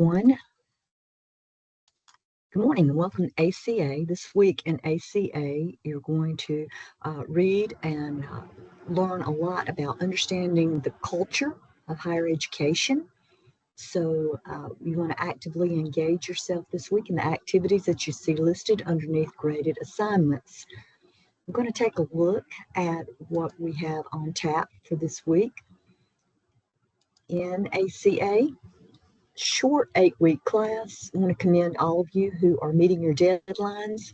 everyone. Good morning and welcome to ACA. This week in ACA, you're going to read and learn a lot about understanding the culture of higher education. So you want to actively engage yourself this week in the activities that you see listed underneath graded assignments. I'm going to take a look at what we have on tap for this week in ACA. Short 8-week class. I want to commend all of you who are meeting your deadlines.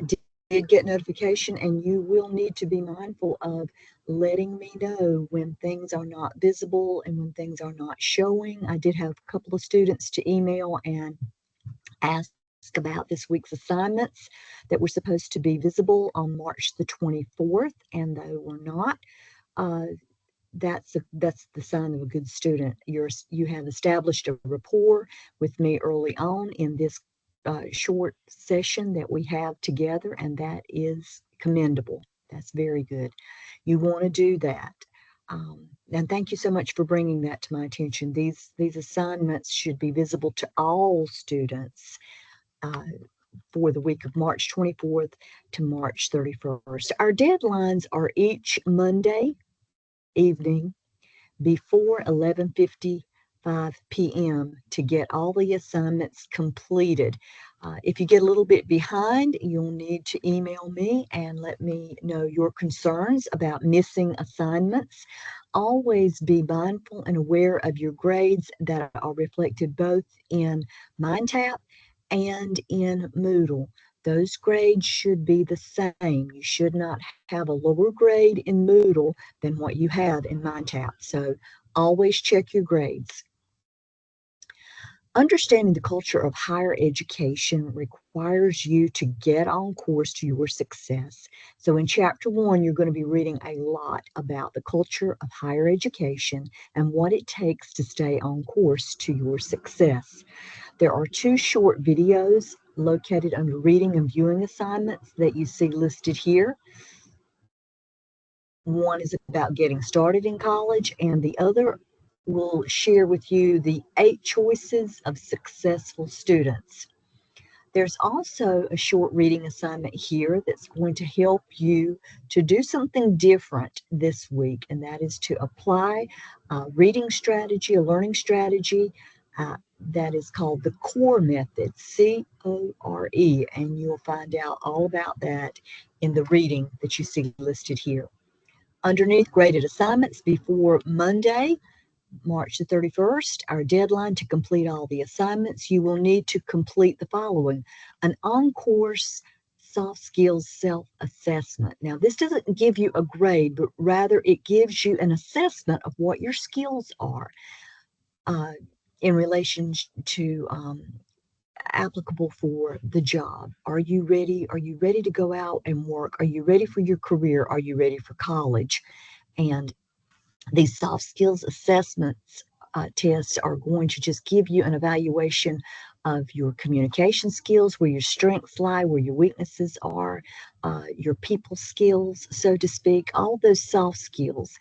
Did get notification, and you will need to be mindful of letting me know when things are not visible and when things are not showing. I did have a couple of students to email and ask about this week's assignments that were supposed to be visible on March the 24th, and they were not. That's the sign of a good student. You have established a rapport with me early on in this short session that we have together, and that is commendable. That's very good. You want to do that. And thank you so much for bringing that to my attention. These assignments should be visible to all students for the week of March 24th to March 31st. Our deadlines are each Monday evening before 11:55 p.m. to get all the assignments completed. If you get a little bit behind, you'll need to email me and let me know your concerns about missing assignments. Always be mindful and aware of your grades that are reflected both in MindTap and in Moodle. Those grades should be the same. You should not have a lower grade in Moodle than what you have in MindTap. So always check your grades. Understanding the culture of higher education requires you to get on course to your success. So in Chapter 1, you're going to be reading a lot about the culture of higher education and what it takes to stay on course to your success. There are 2 short videos located under reading and viewing assignments that you see listed here. One is about getting started in college, and the other will share with you the 8 choices of successful students. There's also a short reading assignment here that's going to help you to do something different this week, and that is to apply a reading strategy, a learning strategy, that is called the CORE method, C-O-R-E, and you'll find out all about that in the reading that you see listed here. Underneath graded assignments before Monday, March the 31st, our deadline to complete all the assignments, you will need to complete the following: an on-course soft skills self-assessment. Now, this doesn't give you a grade, but rather it gives you an assessment of what your skills are in relation to applicable for the job. Are you ready? Are you ready to go out and work? Are you ready for your career? Are you ready for college? And these soft skills assessments tests are going to just give you an evaluation of your communication skills, where your strengths lie, where your weaknesses are, your people skills, so to speak, all those soft skills,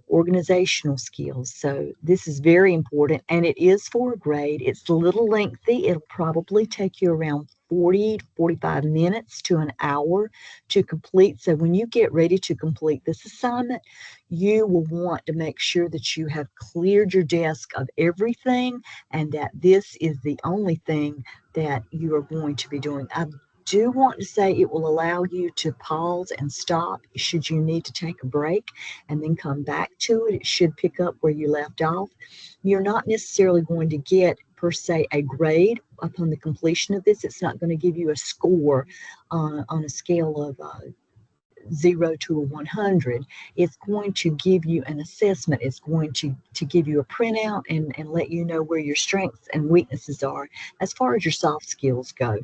organizational skills. So this is very important, and it is for a grade. It's a little lengthy. It'll probably take you around 40 to 45 minutes to an hour to complete. So when you get ready to complete this assignment, you will want to make sure that you have cleared your desk of everything and that this is the only thing that you are going to be doing. I do want to say it will allow you to pause and stop should you need to take a break and then come back to it. It should pick up where you left off. You're not necessarily going to get per se a grade upon the completion of this. It's not going to give you a score on a scale of 0 to 100. It's going to give you an assessment. It's going to give you a printout and let you know where your strengths and weaknesses are as far as your soft skills go.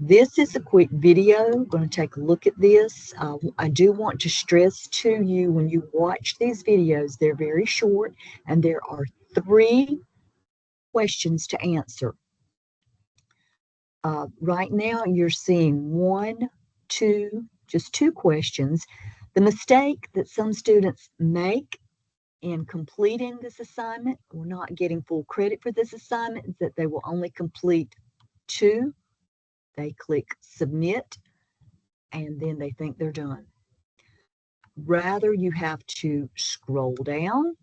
This is a quick video. I'm going to take a look at this. I do want to stress to you, when you watch these videos, they're very short, and there are 3 questions to answer. Right now, you're seeing 1, 2, just 2 questions. The mistake that some students make in completing this assignment or not getting full credit for this assignment is that they will only complete 2. They click submit and then they think they're done. Rather, you have to scroll down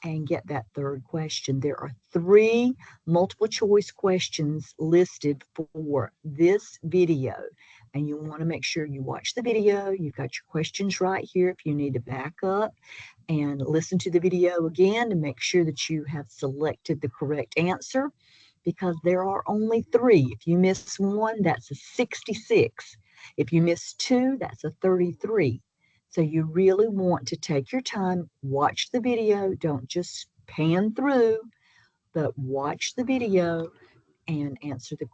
and get that third question. There are 3 multiple choice questions listed for this video, and you want to make sure you watch the video. You've got your questions right here if you need to back up and listen to the video again to make sure that you have selected the correct answer, because there are only 3. If you miss 1, that's a 66. If you miss 2, that's a 33. So you really want to take your time, watch the video, don't just pan through, but watch the video and answer the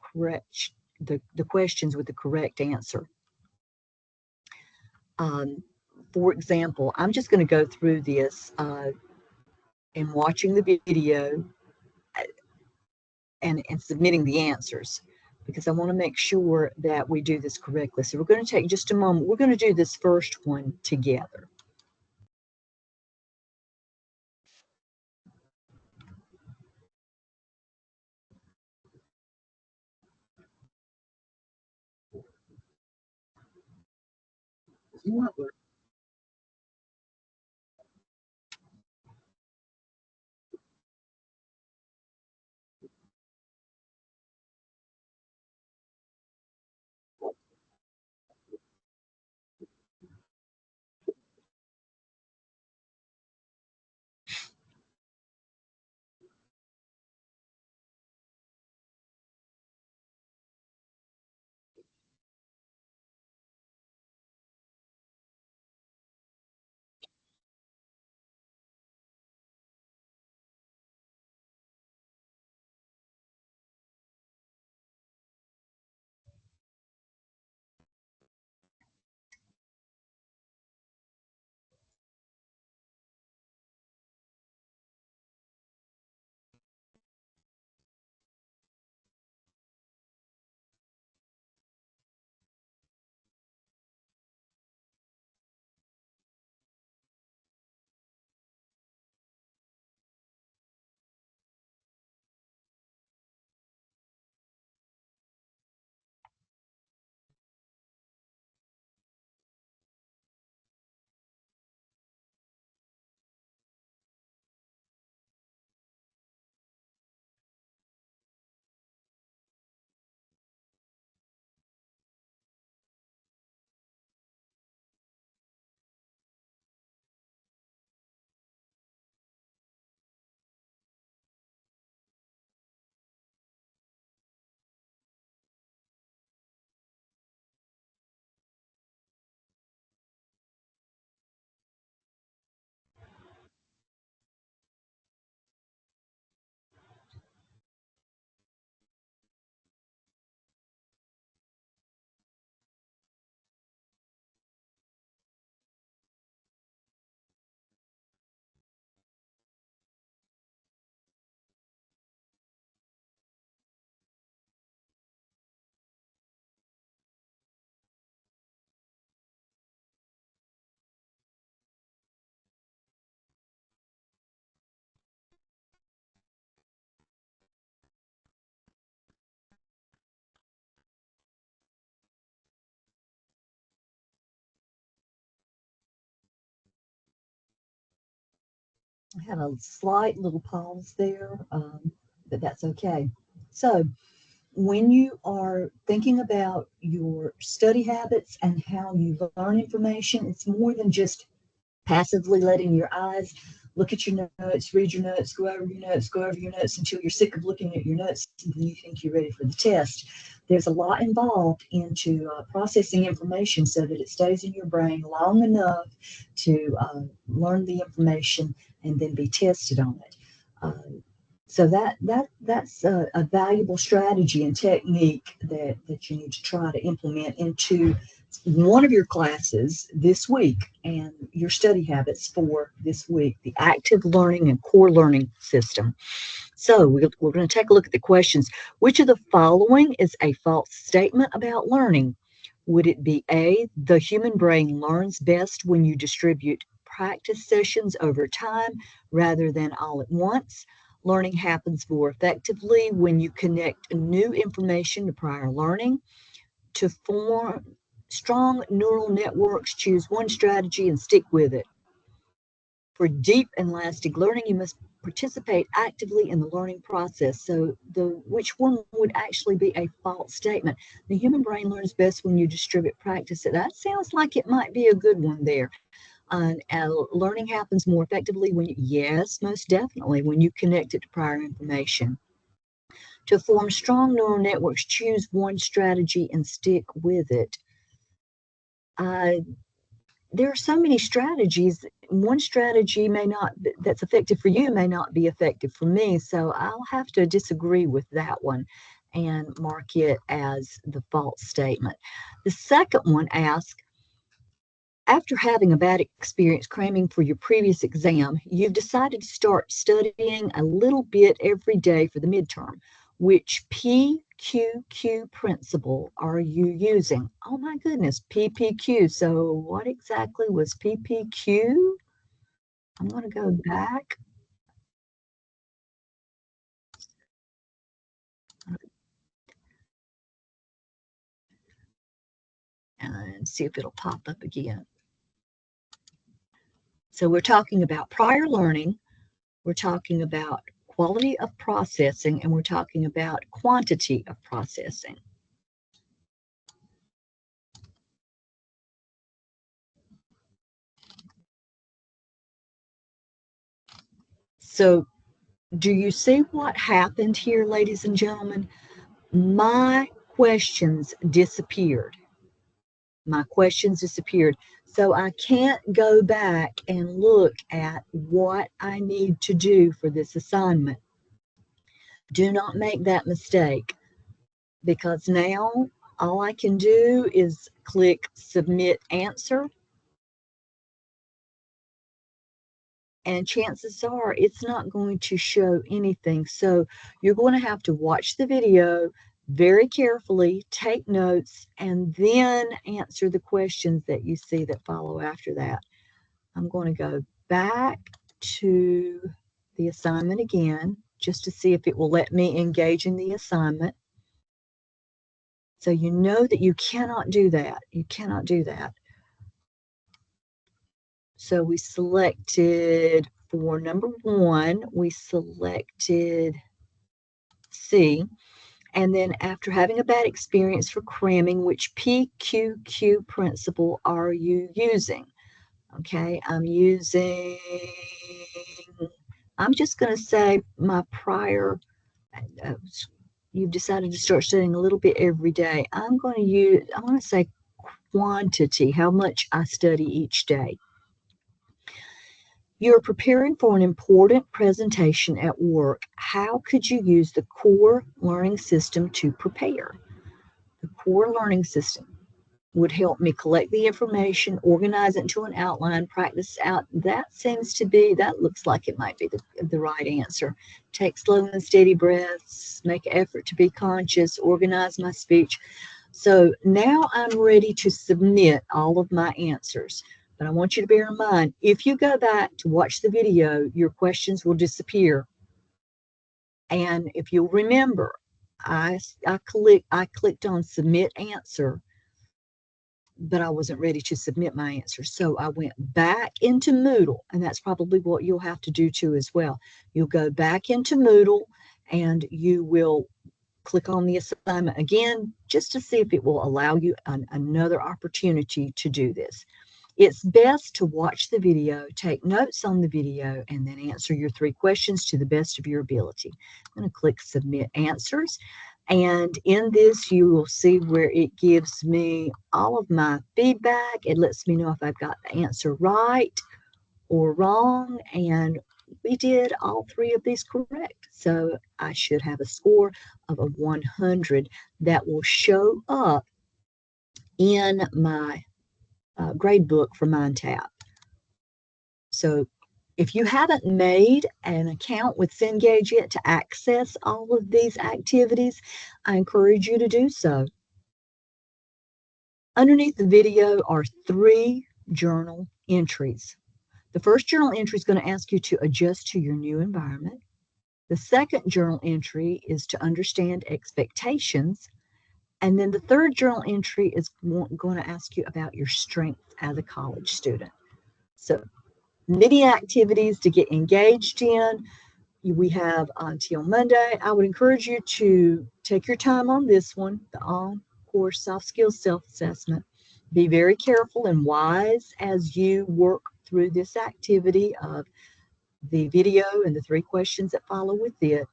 questions with the correct answer. For example, I'm just going to go through this and watching the video and submitting the answers, because I want to make sure that we do this correctly. So we're going to take just a moment. We're going to do this first one together. I had a slight little pause there, but that's okay. So when you are thinking about your study habits and how you learn information, it's more than just passively letting your eyes look at your notes, read your notes, go over your notes, go over your notes until you're sick of looking at your notes and you think you're ready for the test. There's a lot involved into processing information so that it stays in your brain long enough to learn the information and then be tested on it. So that's a valuable strategy and technique that you need to try to implement into one of your classes this week and your study habits for this week, the active learning and core learning system. So we're going to take a look at the questions. Which of the following is a false statement about learning? Would it be A, the human brain learns best when you distribute practice sessions over time rather than all at once. Learning happens more effectively when you connect new information to prior learning. To form strong neural networks, choose one strategy and stick with it. For deep and lasting learning, you must participate actively in the learning process. So which one would actually be a false statement? The human brain learns best when you distribute practice. That sounds like it might be a good one there. Learning happens more effectively when yes, most definitely, when you connect it to prior information. To form strong neural networks, choose one strategy and stick with it. There are so many strategies. One strategy that's effective for you may not be effective for me. So I'll have to disagree with that one and mark it as the false statement. The second one asks, after having a bad experience cramming for your previous exam, you've decided to start studying a little bit every day for the midterm. Which PQQ principle are you using? Oh my goodness, PPQ. So what exactly was PPQ? I'm going to go back. And see if it'll pop up again. So we're talking about prior learning, we're talking about quality of processing, and we're talking about quantity of processing. So do you see what happened here, ladies and gentlemen? My questions disappeared. My questions disappeared. So I can't go back and look at what I need to do for this assignment. Do not make that mistake, because now all I can do is click submit answer, and chances are it's not going to show anything. So you're going to have to watch the video very carefully, take notes, and then answer the questions that you see that follow after that. I'm going to go back to the assignment again just to see if it will let me engage in the assignment. So you know that you cannot do that. You cannot do that. So we selected for number 1, we selected C. And then after having a bad experience for cramming, which PQQ principle are you using? Okay, I'm just going to say my prior, you've decided to start studying a little bit every day. I want to say quantity, how much I study each day. You're preparing for an important presentation at work. How could you use the core learning system to prepare? The core learning system would help me collect the information, organize it into an outline, practice out. That looks like it might be the right answer. Take slow and steady breaths, make an effort to be conscious, organize my speech. So now I'm ready to submit all of my answers. But I want you to bear in mind, if you go back to watch the video, your questions will disappear. And if you'll remember, I clicked on submit answer, but I wasn't ready to submit my answer. So I went back into Moodle, and that's probably what you'll have to do too as well. You'll go back into Moodle and you will click on the assignment again just to see if it will allow you another opportunity to do this. It's best to watch the video, take notes on the video, and then answer your 3 questions to the best of your ability. I'm going to click Submit Answers. And in this, you will see where it gives me all of my feedback. It lets me know if I've got the answer right or wrong. And we did all 3 of these correct. So I should have a score of a 100 that will show up in my grade book for MindTap. So if you haven't made an account with Cengage yet to access all of these activities, I encourage you to do so. Underneath the video are 3 journal entries. The first journal entry is going to ask you to adjust to your new environment. The second journal entry is to understand expectations. And then the third journal entry is going to ask you about your strengths as a college student. So many activities to get engaged in. We have until Monday. I would encourage you to take your time on this one, the all-course soft skills self-assessment. Be very careful and wise as you work through this activity of the video and the 3 questions that follow with it.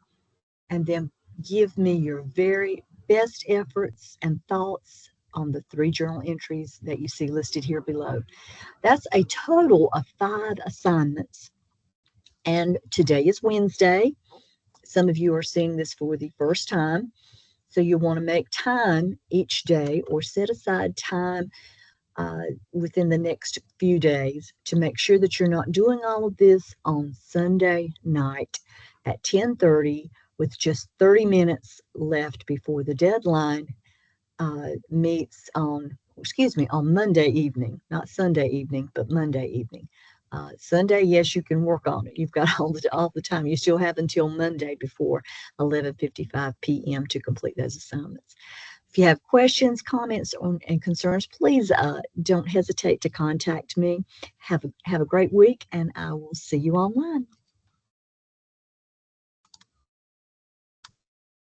And then give me your very best efforts and thoughts on the 3 journal entries that you see listed here below. That's a total of 5 assignments. And today is Wednesday. Some of you are seeing this for the first time. So you'll want to make time each day or set aside time within the next few days to make sure that you're not doing all of this on Sunday night at 10:30 with just 30 minutes left before the deadline meets on Monday evening, not Sunday evening, but Monday evening. Sunday, yes, you can work on it. You've got all the time. You still have until Monday before 11:55 p.m. to complete those assignments. If you have questions, comments, and concerns, please don't hesitate to contact me. Have a great week, and I will see you online.